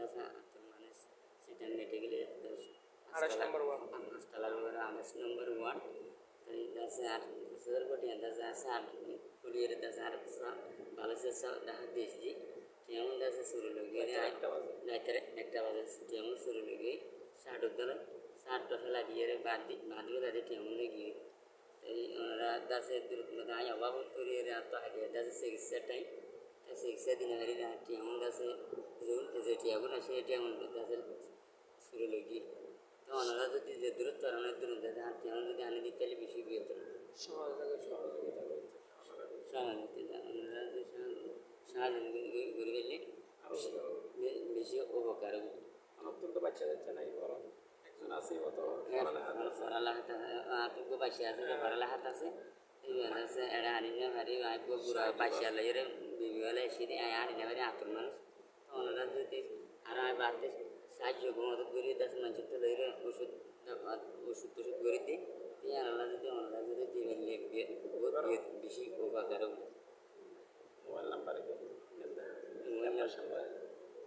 আছে আতর মানে সেটা মেটে গেলে 28 নম্বর ওয়ার্ড। পাঁচতলার উপরে 28 নম্বর ওয়ার্ড তাই দাসে আর সুন্দর কোটি দাসে আছে আর পুলিয়ের দাসে আর ভালো সে দেখা দিয়েছি কেমন দাসে শুরু লগে রাতের একটা বাজে কেমন শুরু লগে ষাট উদ্দলে ষাটটা ফেলা দিয়ে বাদ দিয়ে তাদের কেমন লেগে এই ওনারা দাসের দূরত্ব আই অভাব করি রাত হারিয়ে দাসে চিকিৎসার টাইম চিকিৎসা দিনে হারি কেমন দাসে যেটি এখন আসে এটি এমন দাসের শুরু লগে তো ওনারা যদি যে দূরত্ব অনেক দূরত্ব কেমন যদি আনি দিতে তাহলে বেশি বিয়ে হতো সহযোগিতা সহানুভূতি ওনারা যে সহানুভূতি করে ফেললে বেশি উপকার হবে অত্যন্ত বাচ্চা যাচ্ছে নাই বড় একজন আছে কত আতঙ্ক বাসিয়া আছে ভরালা হাত আছে আছে এরা হারি না হারি বুড়া বাসিয়া লাগে বিবিওয়ালা এসে হারি না হারি আতর মানুষ ওনারা যদি আর বাড়তে সাহায্য মদত করি দশ মানুষ তো লইরে ওষুধ টষুধ করে দিই আল্লাহ যদি ওনারা যদি দিবেন বেশি উপকার হবে মোবাইল নাম্বার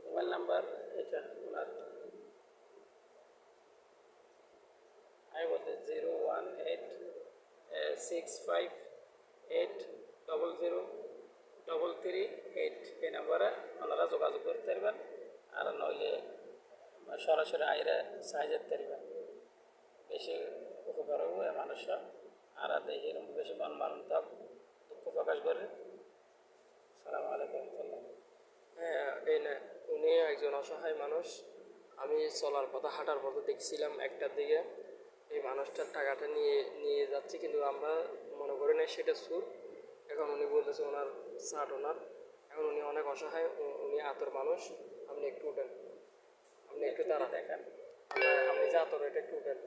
মোবাইল নাম্বার এটা ওনার আমি বলতে 01865800338 এই নাম্বারে ওনারা যোগাযোগ করতে পারবেন আর নইলে সরাসরি আইরে সাহায্য পারবেন বেশি উপকার হবে মানুষরা আর দেখি এরকম বেশি মর্মান্তিক দুঃখ প্রকাশ করে। আসসালামু আলাইকুম। হ্যাঁ এই না উনি একজন অসহায় মানুষ। আমি চলার পথে হাঁটার পথে দেখছিলাম একটার দিকে এই মানুষটার টাকাটা নিয়ে যাচ্ছে কিন্তু আমরা মনে করি না সেটা সুর। এখন উনি বলতেছে ওনার শার্ট ওনার এখন উনি অনেক অসহায় উনি আতর মানুষ। আপনি একটু উঠেন আপনি একটু তারা দেখেন আপনি যে আতর এটা একটু উঠেন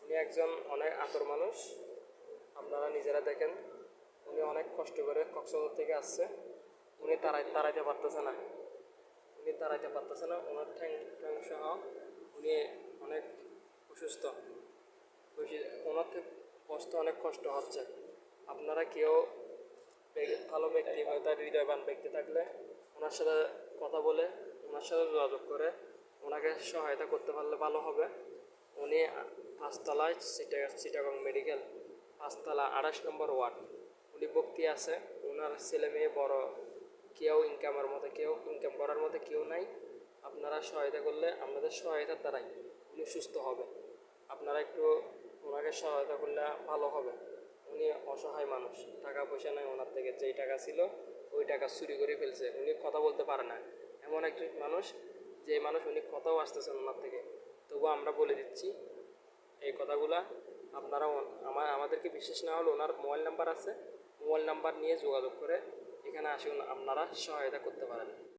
উনি একজন অনেক আতর মানুষ আপনারা নিজেরা দেখেন উনি অনেক কষ্ট করে কক্সবাজার থেকে আসছে উনি তাড়াইতে পারতেছে না ওনার ঠ্যাং সহ উনি অনেক অসুস্থ ওনার থেকে অনেক কষ্ট হচ্ছে। আপনারা কেউ ভালো ব্যক্তি হয় তার হৃদয়বান ব্যক্তি থাকলে ওনার সাথে কথা বলে ওনার সাথে যোগাযোগ করে ওনাকে সহায়তা করতে পারলে ভালো হবে। উনি পাঁচতলায় চিটাগং মেডিকেল পাঁচতলা 28 নম্বর ওয়ার্ড উনি ভর্তি আছে। ওনার ছেলে মেয়ে বড় কেউ ইনকাম করার মতো কেউ নাই। আপনারা সহায়তা করলে আপনাদের সহায়তার দ্বারাই উনি সুস্থ হবে। আপনারা একটু ওনাকে সহায়তা করলে ভালো হবে। উনি অসহায় মানুষ টাকা পয়সা নেই ওনার থেকে যেই টাকা ছিল ওই টাকা চুরি করে ফেলছে। উনি কথা বলতে পারে না এমন একজন মানুষ যে মানুষ উনি কথাও আসতেছেন ওনার থেকে। তবু আমরা বলে দিচ্ছি এই কথাগুলা আপনারা আমাদেরকে বিশ্বাস না হলে ওনার মোবাইল নাম্বার আছে মোবাইল নাম্বার নিয়ে যোগাযোগ করে এখানে আসুন আপনারা সহায়তা করতে পারেন।